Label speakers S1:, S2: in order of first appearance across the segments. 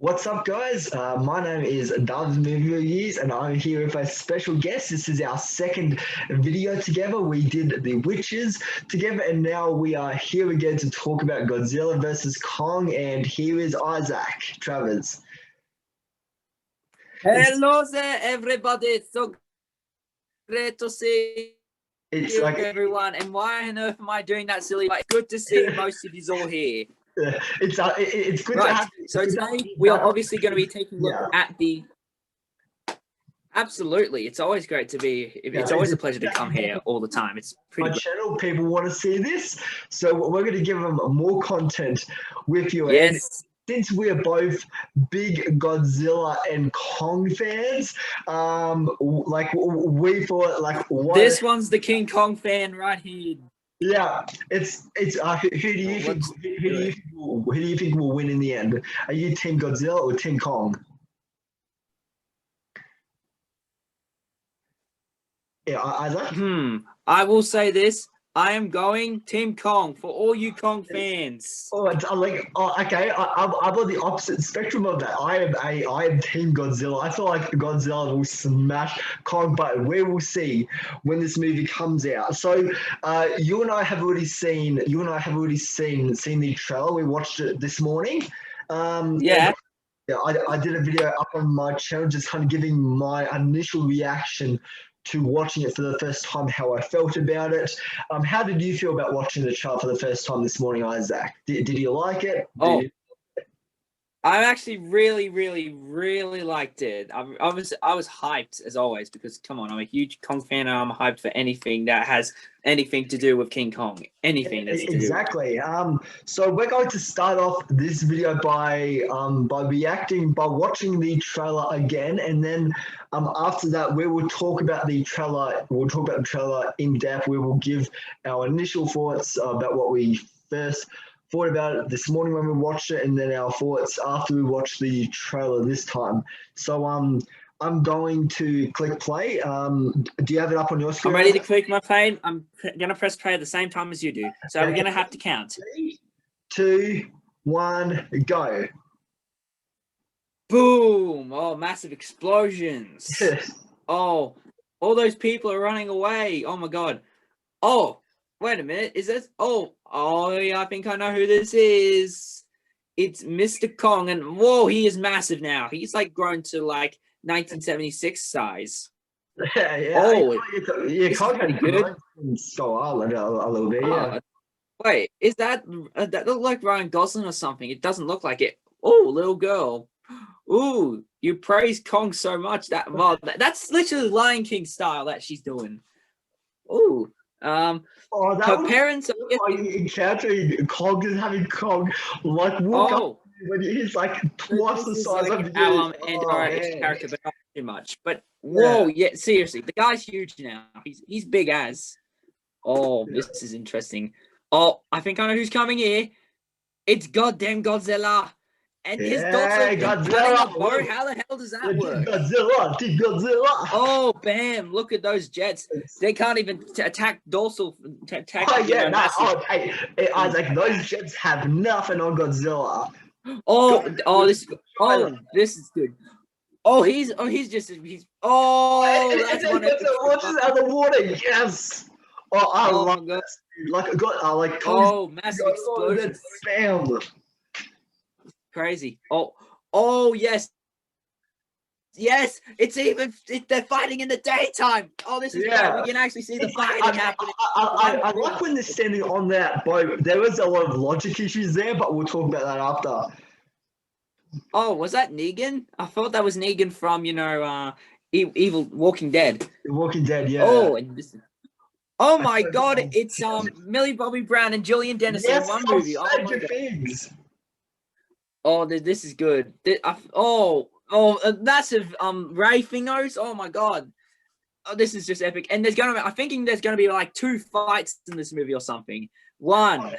S1: What's up, guys? My name is Dubs Movies, and I'm here with a special guest. This is our second video together. We did The Witches together, and now we are here again to talk about Godzilla versus Kong. And here is Isaac Travers.
S2: Hello there, everybody. It's so great to see you, everyone. And why on earth am I doing that silly? But it's good to see most of you all here.
S1: It's good
S2: right.
S1: to have.
S2: So today we are obviously going to be taking a look at the. Absolutely, it's always great to be. It's always a pleasure to come here all the time. It's pretty.
S1: My channel, people want to see this, so we're going to give them more content with you.
S2: Yes.
S1: And since we're both big Godzilla and Kong fans, we thought
S2: this one's the King Kong fan right here.
S1: Yeah, it's who do you think will win in the end? Are you Team Godzilla or Team Kong? Yeah, Isaac?
S2: I will say this. I am going Team Kong for all you Kong fans.
S1: Okay. I'm on the opposite spectrum of that. I am Team Godzilla. I feel like Godzilla will smash Kong, but we will see when this movie comes out. So, you and I have already seen the trailer. We watched it this morning.
S2: Yeah.
S1: I did a video up on my channel, just kind of giving my initial reaction to watching it for the first time, how I felt about it. How did you feel about watching the trailer for the first time this morning, Isaac? Did you like it?
S2: I actually really liked it. I was hyped as always because come on, I'm a huge Kong fan and I'm hyped for anything that has anything to do with King Kong. Anything that's
S1: exactly. So we're going to start off this video by watching the trailer again, and then after that we will talk about the trailer. We'll talk about the trailer in depth. We will give our initial thoughts about what we first thought about it this morning when we watched it, and then our thoughts after we watched the trailer this time. So I'm going to click play. Do you have it up on your screen?
S2: I'm ready to click my play. I'm gonna press play at the same time as you do. So we're gonna have to count.
S1: 3, 2, 1, go.
S2: Boom! Oh, massive explosions. Oh, all those people are running away. Oh my god. Oh, wait a minute. Is this? Oh, yeah, I think I know who this is. It's Mr. Kong, and whoa, he is massive now. He's like grown to like 1976 size.
S1: Yeah.
S2: Oh,
S1: Kong had good. So a little bit. Yeah.
S2: Wait, is that look like Ryan Gosling or something? It doesn't look like it. Oh, little girl. Ooh, you praise Kong so much that's literally Lion King style that she's doing. Ooh. Her parents are
S1: encountering Kong and having Kong like walk up when he's like twice the size of you.
S2: And our character, but not too much. But whoa, yeah, seriously, the guy's huge now. He's big as. Oh, this is interesting. Oh, I think I know who's coming here. It's goddamn Godzilla. And his daughter Godzilla. How the hell does that work?
S1: Godzilla.
S2: Oh, bam! Look at those jets. They can't even attack dorsal.
S1: Isaac, those jets have nothing on Godzilla.
S2: This is good. He's that's one
S1: launches out of the water. Yes. I love that.
S2: Massive explosion.
S1: Bam.
S2: Crazy. Yes, they're fighting in the daytime. Oh, this is great. We can actually see the fighting happening.
S1: I like when they're standing on that boat. There was a lot of logic issues there, but we'll talk about that after.
S2: Oh, was that Negan? I thought that was Negan from Evil Walking Dead.
S1: Walking Dead, yeah.
S2: Oh my god, it's Millie Bobby Brown and Gillian Dennis in one movie. Oh, this is good. Massive Ray fingers. Oh my god. Oh, this is just epic. And I'm thinking there's gonna be like 2 fights in this movie or something. One.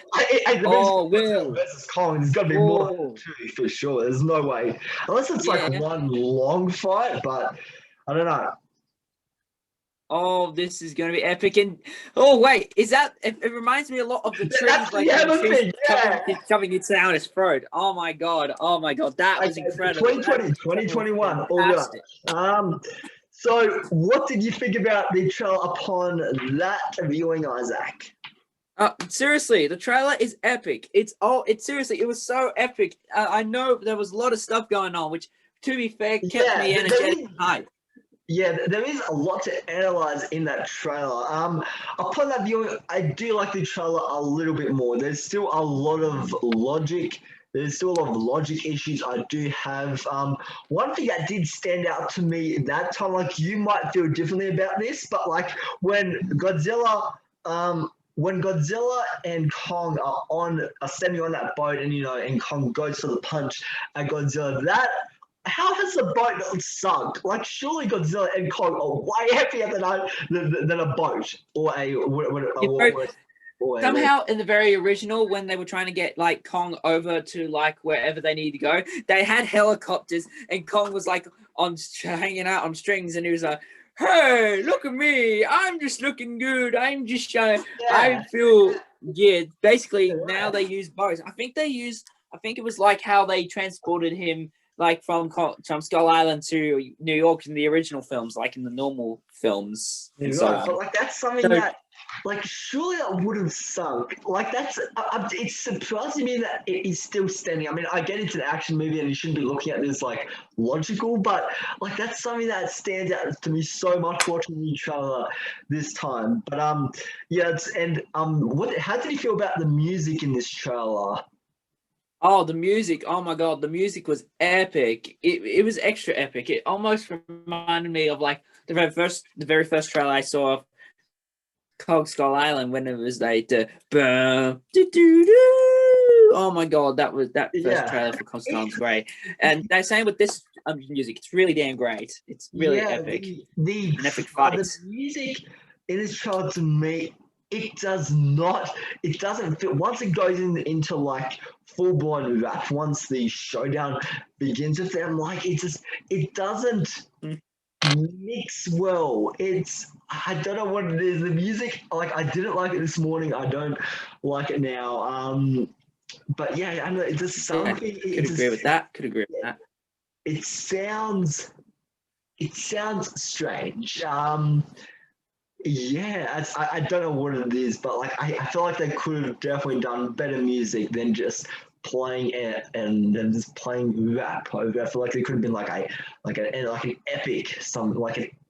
S1: Will versus Kong. There's gotta be more than 2 for sure. There's no way. Unless it's like one long fight, but I don't know.
S2: oh, this is going to be epic. And oh, wait, is that? It reminds me a lot of the trees,
S1: That's
S2: like
S1: the
S2: when
S1: other
S2: trees
S1: thing, yeah.
S2: shoving it down his throat. Oh my god, that was
S1: Okay,
S2: incredible.
S1: 2020,
S2: That trailer was
S1: 2021, all good.
S2: fantastic.
S1: So what did you think about the trailer upon that viewing, Isaac?
S2: Seriously, the trailer is epic. It's seriously, it was so epic. I know there was a lot of stuff going on, which, to be fair, kept me energetic and hyped.
S1: Yeah, there is a lot to analyze in that trailer. Upon that viewing, I do like the trailer a little bit more. There's still a lot of logic. There's still a lot of logic issues I do have. One thing that did stand out to me that time, like you might feel differently about this, but like when Godzilla and Kong are standing on that boat, and and Kong goes for the punch at Godzilla, how has the boat not sunk? Like, surely Godzilla and Kong are way heavier than a boat or
S2: Somehow, in the very original, when they were trying to get like Kong over to like wherever they need to go, they had helicopters, and Kong was like hanging out on strings, and he was like, "Hey, look at me! I'm just looking good. I'm just trying. I feel Basically, now they use boats. I think it was like how they transported him like from Skull Island to New York in the original films, like in the normal films. And so on.
S1: But like that's something that, like, surely that would have sunk. Like it's surprising me that it is still standing. I mean, I get it's an action movie and you shouldn't be looking at this like logical, but like that's something that stands out to me so much watching the trailer this time. But how did you feel about the music in this trailer?
S2: Oh, the music. Oh my god, the music was epic. It was extra epic. It almost reminded me of like the very first trailer I saw of Kong Skull Island, when it was like the oh my god, that first trailer for Kong Skull Island was great. And they're saying with this music, it's really damn great. It's really epic.
S1: The
S2: epic fight.
S1: The music in this trailer, to me, it doesn't fit. Once it goes into like full blown rap, once the showdown begins with them, like it doesn't mix well. I don't know what it is. The music, like, I didn't like it this morning. I don't like it now. But yeah, I know it's just something.
S2: Could agree with that.
S1: It sounds strange. Yeah, I don't know what it is, but like I feel like they could have definitely done better music than just playing it and then just playing rap over. I feel like there could have been like an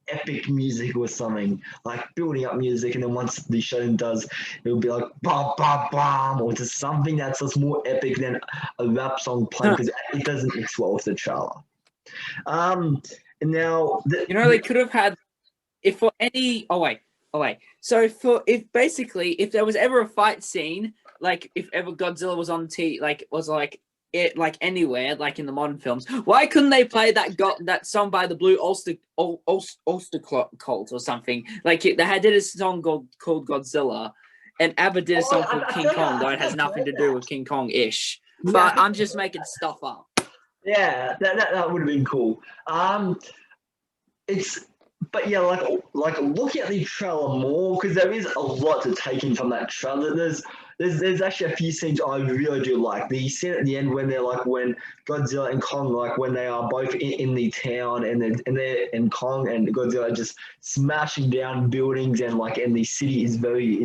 S1: epic music or something, like building up music, and then once the show does, it will be like bam bam bam, or just something that's just more epic than a rap song playing, because it doesn't mix well with the trailer. And now
S2: they could have had. If for any, So if there was ever a fight scene, like if ever Godzilla was on anywhere, like in the modern films, why couldn't they play that song by the Blue Ulster Cult or something? Like they did a song called Godzilla, and ABBA did a song called King Kong, though it has nothing to do with King Kong-ish. But I'm just making stuff up.
S1: Yeah, that would have been cool. But yeah, like looking at the trailer more, because there is a lot to take in from that trailer. There's actually a few scenes I really do like. The scene at the end when Godzilla and Kong, like when they are both in the town, and Kong and Godzilla are just smashing down buildings, and the city is very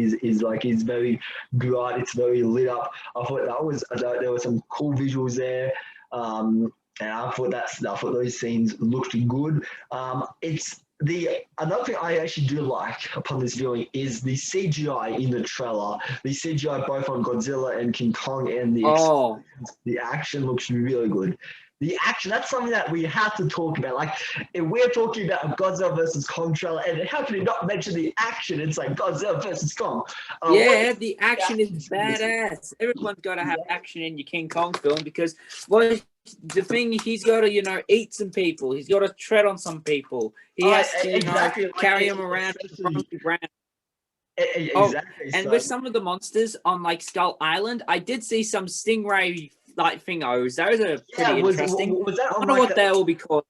S1: bright. It's very lit up. I thought there were some cool visuals there. And I thought those scenes looked good. Another thing I actually do like upon this viewing is the CGI in the trailer. The CGI both on Godzilla and King Kong, and the action looks really good. The action, that's something that we have to talk about. Like, if we're talking about a Godzilla versus Kong trailer, and how can you not mention the action? It's like Godzilla versus Kong.
S2: The action is badass. Everyone's got to have action in your King Kong film, because the thing, he's got to, eat some people. He's got to tread on some people. He has to, carry them around from the ground.
S1: Exactly.
S2: And with some of the monsters on like Skull Island, I did see some stingray like thingos. Those are pretty interesting.
S1: Was that on,
S2: I don't know what they will be called.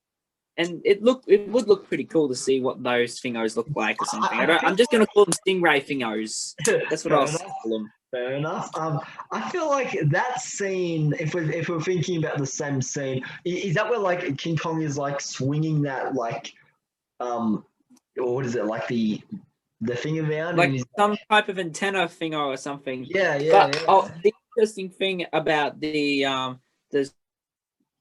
S2: and it would look pretty cool to see what those thingos look like or something. I'm just
S1: feel
S2: gonna call them stingray thingos. That's what
S1: fair
S2: I'll
S1: enough.
S2: call them.
S1: Fair enough. I feel like that scene, if we're thinking about the same scene, is that where like King Kong is like swinging that like or what is it, like the thing around, and
S2: Like
S1: he's
S2: some type of antenna thingo or something.
S1: yeah.
S2: But the interesting thing about the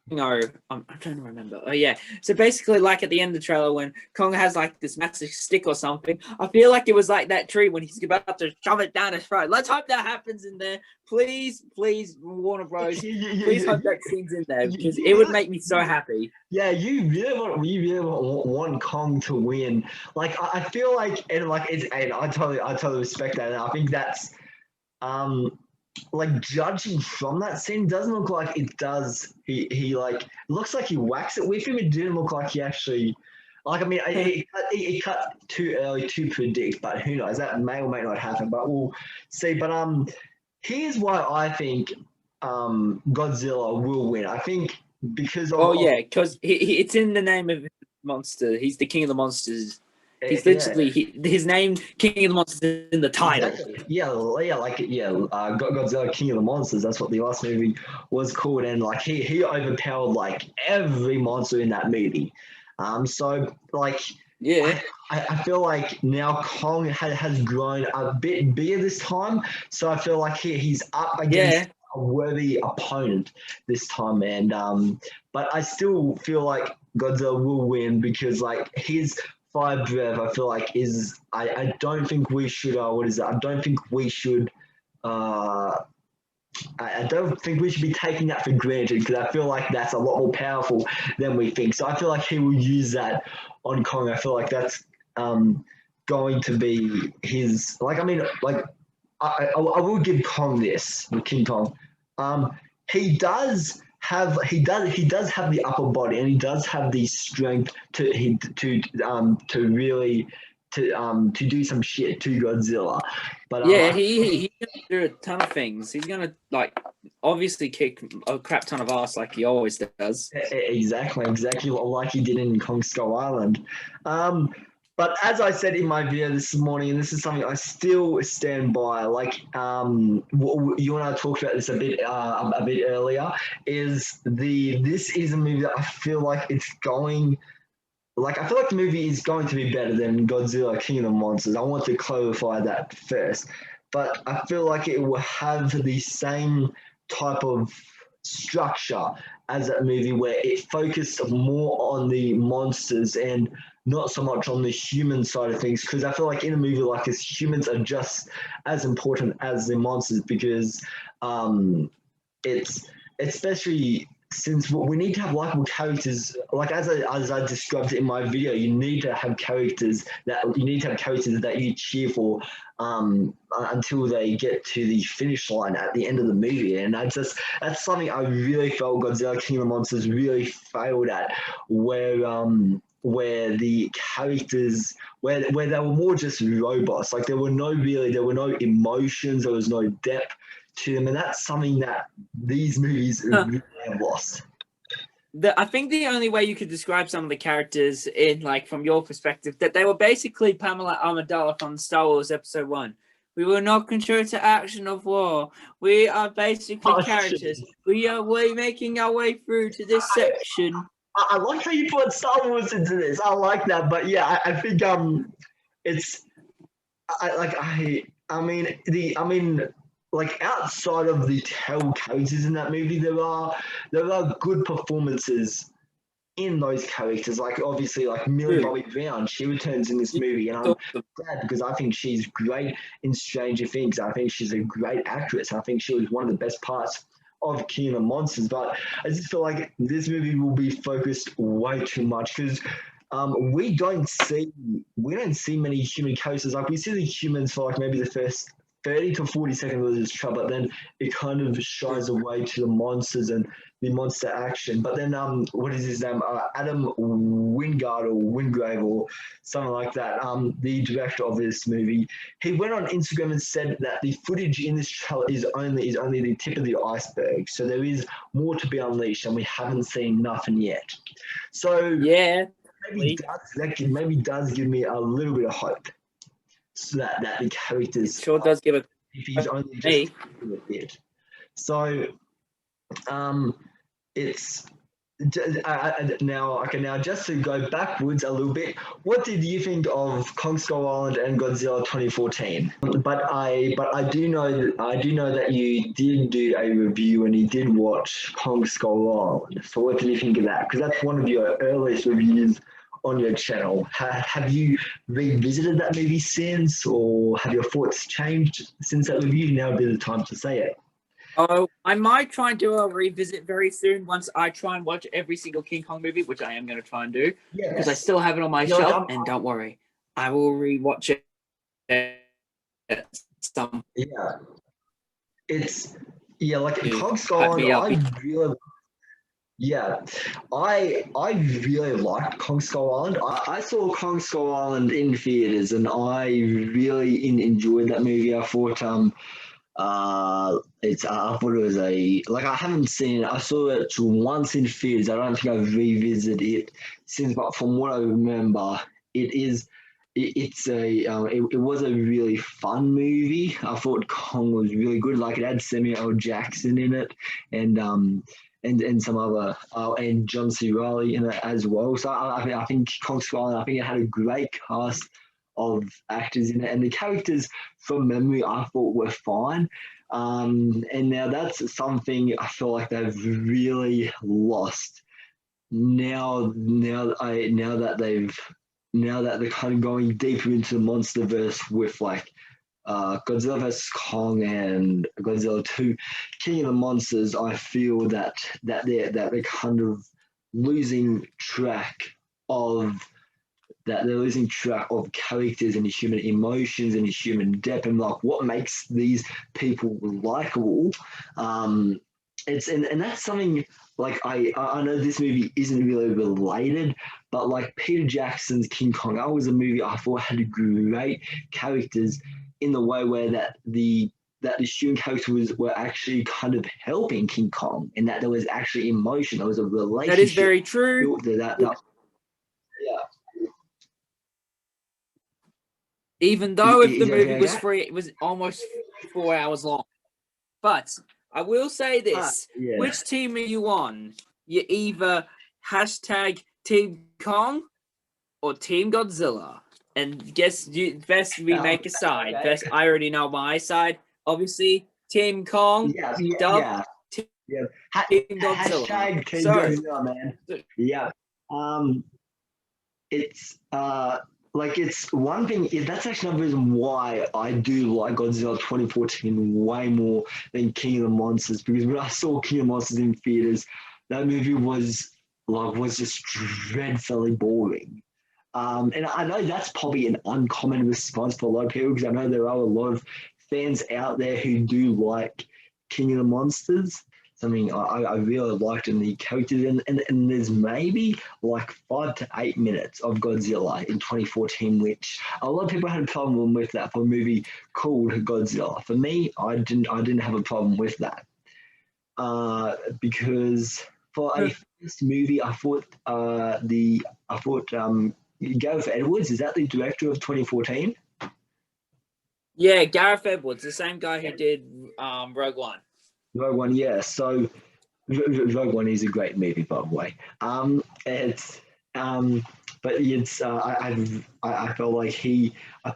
S2: no, I'm trying to remember. Oh yeah. So basically, like at the end of the trailer, when Kong has like this massive stick or something, I feel like it was like that tree when he's about to shove it down his throat. Let's hope that happens in there. Please, Warner Bros. Please hope that scene's in there because it would make me so happy.
S1: Yeah, you really want Kong to win. Like I feel like, and like it's, and I totally respect that, and I think that's like judging from that scene, doesn't look like it does. He like looks like he whacks it with him. It didn't look like he actually. Like I mean, it cut too early to predict, but who knows? That may or may not happen. But we'll see. But here's why I think Godzilla will win. I think because of
S2: because it's in the name of the monster. He's the king of the monsters. He's literally his name, King of the Monsters, in the title.
S1: Exactly. Godzilla, King of the Monsters. That's what the last movie was called, and like he overpowered like every monster in that movie. So like I feel like now Kong has grown a bit bigger this time. So I feel like he's up against a worthy opponent this time, and but I still feel like Godzilla will win because like his fire breath, I feel like is I don't think we should what is it? I don't think we should I don't think we should be taking that for granted because I feel like that's a lot more powerful than we think. So I feel like he will use that on Kong. I feel like that's going to be his like I mean like I will give Kong this, King Kong. He does have the upper body and he does have the strength to really to do some shit to Godzilla. But
S2: he's gonna do a ton of things. He's gonna like obviously kick a crap ton of ass like he always does.
S1: Exactly like he did in Kong Skull Island. But as I said in my video this morning, and this is something I still stand by, like you and I talked about this a bit earlier, is this is a movie that I feel like it's going. Like, I feel like the movie is going to be better than Godzilla King of the Monsters. I want to clarify that first. But I feel like it will have the same type of structure as that movie where it focused more on the monsters and not so much on the human side of things. Because I feel like in a movie like this, humans are just as important as the monsters because it's especially since we need to have likable characters, like as I described in my video, you need to have characters that you cheer for until they get to the finish line at the end of the movie, and that's something I really felt Godzilla King of the Monsters really failed at, where the characters where they were more just robots, like there were no emotions, there was no depth to them, and that's something that these movies really have lost.
S2: I think the only way you could describe some of the characters in, like, from your perspective, that they were basically Pamela Amidala from Star Wars Episode 1. We will not control to action of war. We are basically characters. We're making our way through to this section.
S1: I like how you put Star Wars into this. I like that, but yeah, I think it's like outside of the terrible characters in that movie, there are good performances in those characters. Like obviously, like Millie Bobby Brown, she returns in this movie, and I'm glad because I think she's great in Stranger Things. I think she's a great actress. I think she was one of the best parts of King of the Monsters. But I just feel like this movie will be focused way too much because we don't see many human characters. Like we see the humans for like maybe the first 30 to 40 seconds of this trailer, but then it kind of shies away to the monsters and the monster action. But then, what is his name? Adam Wingard or Wingrave or something like that. The director of this movie, he went on Instagram and said that the footage in this trailer is only the tip of the iceberg. So there is more to be unleashed, and we haven't seen nothing yet. So
S2: Yeah.
S1: maybe does give me a little bit of hope. So that the characters
S2: It sure does give a
S1: if he's only just
S2: me.
S1: a bit. So it's now just to go backwards a little bit. What did you think of Kong Skull Island and Godzilla 2014? But I do know that you did do a review and you did watch Kong Skull Island. So what did you think of that? Because that's one of your earliest reviews on your channel. Have you revisited that movie since, or have your thoughts changed since that review? Now would be the time to say it.
S2: Oh, I might try and do a revisit very soon once I try and watch every single King Kong movie, which I am going to try and do because I still have it on my shelf. And don't worry, I will rewatch it. Some
S1: it's like Kong Skull Island. I really liked Kong Skull Island. I saw Kong Skull Island in theaters, and I really enjoyed that movie. I thought I thought it was I haven't seen it. I saw it once in theaters. I don't think I've revisited it since, but from what I remember, it was a really fun movie. I thought Kong was really good. Like, it had Samuel L. Jackson in it, and some other and John C. Reilly in it as well. So I think Kong Skull Island, I think it had a great cast of actors in it, and the characters from memory I thought were fine. And now that's something I feel like they've really lost. Now that they're kind of going deeper into the MonsterVerse with Godzilla vs Kong and Godzilla 2, King of the Monsters, I feel that they're kind of losing track of characters and human emotions and human depth and what makes these people likable. And that's something I know this movie isn't really related, but Peter Jackson's King Kong, that was a movie I thought had great characters in the way where the human characters were actually kind of helping King Kong, and that there was actually emotion, there was a relationship.
S2: That is very true. Even though if the movie was free, it was almost 4 hours long. But I will say this: which team are you on? You either hashtag Team Kong or Team Godzilla. And best we make a side. Best, I already know my side. Obviously, Team Kong. Team Godzilla.
S1: Hashtag Team Godzilla, man. Yeah. It's it's one thing. That's actually another reason why I do like Godzilla 2014 way more than King of the Monsters, because when I saw King of the Monsters in theaters, that movie was just dreadfully boring. And I know that's probably an uncommon response for a lot of people, because I know there are a lot of fans out there who do like King of the Monsters. Something I really liked in the characters, and there's maybe 5 to 8 minutes of Godzilla in 2014, which a lot of people had a problem with that for a movie called Godzilla. For me, I didn't have a problem with that, because for a first movie, I thought Gareth Edwards, is that the director of 2014?
S2: Yeah, Gareth Edwards, the same guy who did Rogue One.
S1: Rogue One, yeah. So Rogue One is a great movie, by the way. I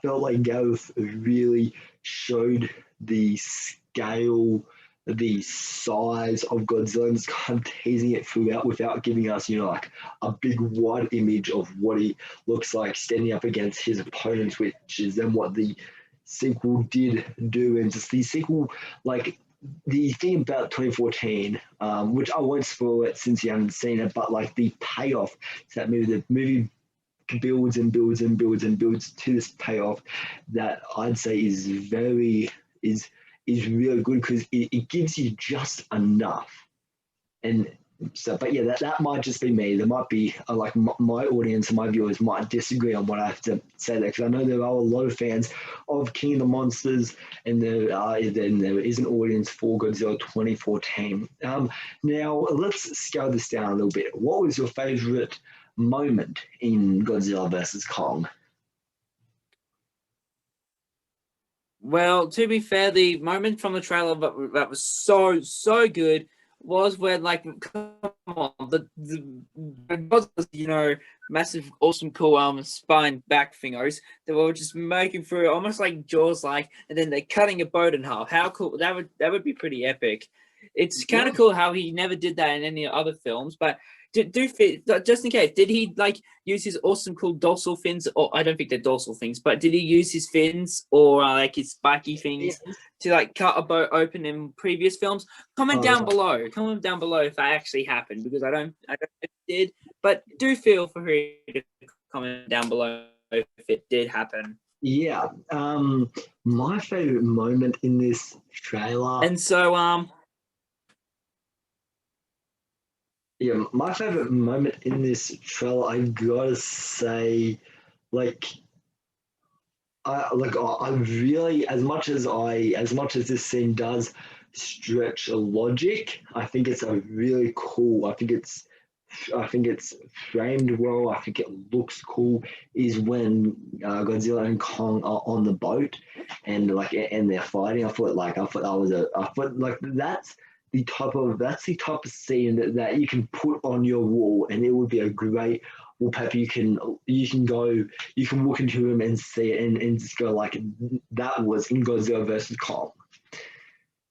S1: felt like Gareth really showed the scale, the size of Godzilla, and just kind of teasing it throughout without giving us, a big wide image of what he looks like standing up against his opponents, which is then what the sequel did do. And just the sequel, the thing about 2014, which I won't spoil it since you haven't seen it, but the payoff to that movie, the movie builds and builds and builds and builds to this payoff that I'd say is very, is really good because it gives you just enough. And so, but yeah, that might just be me. There might be like my audience and my viewers might disagree on what I have to say there, because I know there are a lot of fans of King of the Monsters, and there is an audience for Godzilla 2014. Now let's scale this down a little bit. What was your favorite moment in Godzilla versus Kong?
S2: Well, to be fair, the moment from the trailer that was so good was when, like, come on, the massive, awesome, cool spine back fingers that were just making through almost like Jaws, like, and then they're cutting a boat in half. How cool that would be pretty epic. It's kind of cool how he never did that in any other films, but just in case, did he like use his awesome cool dorsal fins? Or I don't think they're dorsal things, but did he use his fins or like his spiky things to like cut a boat open in previous films? Comment down below. Comment down below if that actually happened, because I don't know if it did, but do feel free to comment down below if it did happen.
S1: Yeah. My favorite moment in this trailer.
S2: And so
S1: Yeah, my favorite moment in this trailer, I gotta say, like, I really, as much as this scene does stretch logic, I think it's a really cool. I think it's framed well. I think it looks cool. Is when Godzilla and Kong are on the boat and they're fighting. I thought that's the type of scene that you can put on your wall, and it would be a great wallpaper. You can look into him and see it and just go like, that was in Godzilla versus Kong.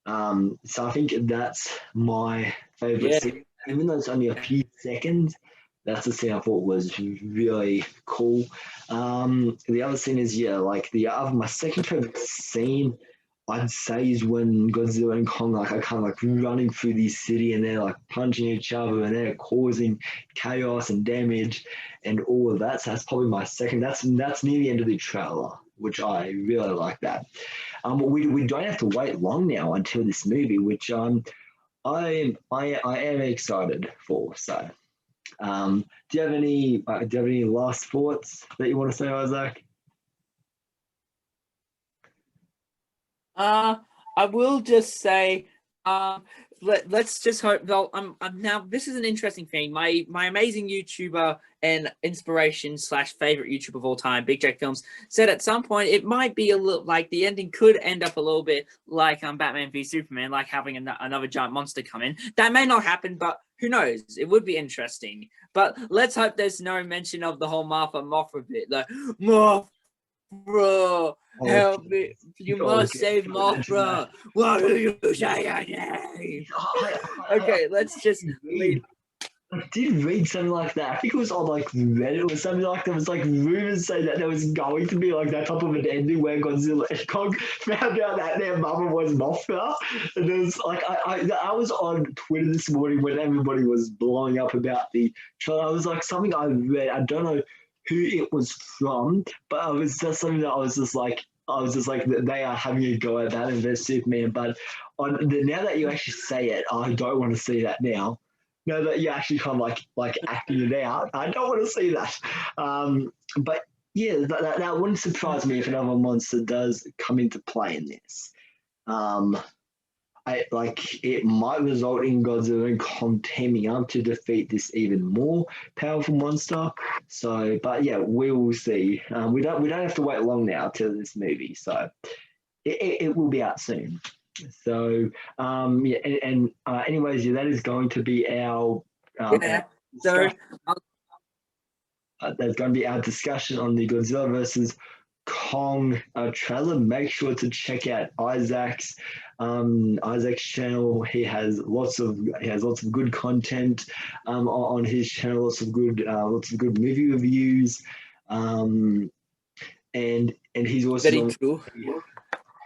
S1: So I think that's my favorite scene. Even though it's only a few seconds, that's the scene I thought was really cool. The other scene is my second favorite scene, I'd say, is when Godzilla and Kong are kind of like running through the city, and they're like punching each other and they're causing chaos and damage and all of that. So that's probably my second. That's near the end of the trailer, which I really like that. We don't have to wait long now until this movie, which I am excited for. So, do you have any last thoughts that you want to say, Isaac?
S2: I will just say, let's just hope. Well, I'm now. This is an interesting thing. My amazing YouTuber and inspiration / favorite YouTuber of all time, Big Jack Films, said at some point it might be a little like the ending could end up a little bit like Batman v Superman, like having another giant monster come in. That may not happen, but who knows? It would be interesting. But let's hope there's no mention of the whole Mothra bit. Like, Mothra, help me! You must save Mothra. What do you say your name? Okay, let's just leave.
S1: I did read something like that. I think it was on like Reddit or something like that. There was like rumors saying that there was going to be like that type of an ending where Godzilla and Kong found out that their mother was Mothra. And there was like I was on Twitter this morning when everybody was blowing up about the trailer. It was like something I read. I don't know who it was from, but it was just something that I was just like they are having a go at that and they're Superman. But now that you actually say it, I don't want to see that now. Now that you're actually kind of like acting it out, I don't want to see that. But yeah, that wouldn't surprise me if another monster does come into play in this. It might result in Godzilla and Kong teaming up to defeat this even more powerful monster. So, but yeah, we will see. We don't have to wait long now till this movie, so it will be out soon. So anyways, that is going to be our that's going to be our discussion on the Godzilla versus Kong trailer. Make sure to check out Isaac's channel. He has lots of good content on his channel. Lots of good movie reviews. And he's also
S2: Very true.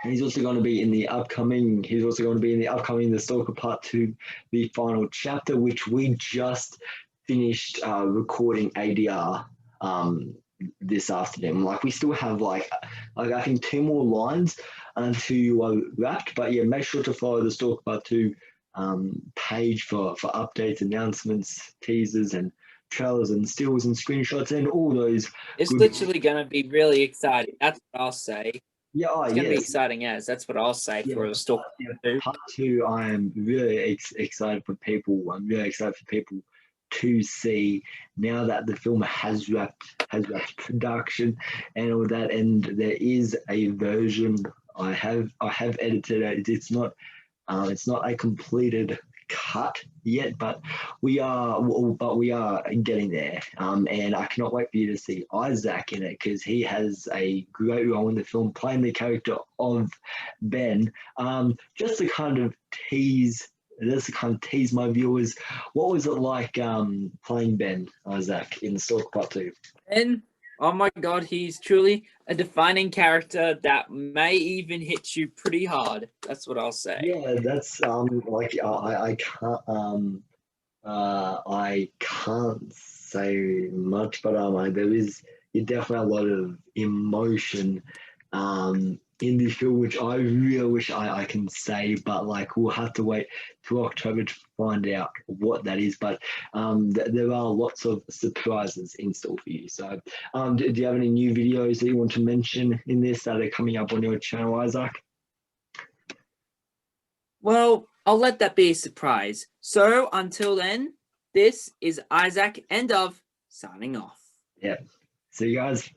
S1: He's also going to be in the upcoming. The Stalker Part 2, the final chapter, which we just finished recording ADR this afternoon. Like we still have like I think 2 more lines until you are wrapped. But yeah, make sure to follow the Stalk Part 2 page for updates, announcements, teasers, and trailers and stills and screenshots and all those.
S2: It's
S1: good-
S2: literally going to be really exciting. That's what I'll say.
S1: Yeah,
S2: It's going to be
S1: yes.
S2: exciting as. That's what I'll say
S1: Yeah,
S2: for the Stalk
S1: yeah, Part 2, I am really excited for people. I'm really excited for people to see now that the film has wrapped production and all that. And there is a version I have edited it. It's not a completed cut yet, but we are getting there. And I cannot wait for you to see Isaac in it because he has a great role in the film, playing the character of Ben. Just to kind of tease. Just to kind of tease my viewers, what was it like playing Ben Isaac in Stalk Part 2?
S2: And oh my god, he's truly a defining character that may even hit you pretty hard. That's what I'll say.
S1: Yeah, that's like I can't say much, but there is definitely a lot of emotion in this film, which I really wish I can say, but like we'll have to wait till October to find out what that is. But there are lots of surprises in store for you. So, do you have any new videos that you want to mention in this that are coming up on your channel, Isaac?
S2: Well, I'll let that be a surprise. So until then, this is Isaac, end of, signing off.
S1: Yeah. See you guys.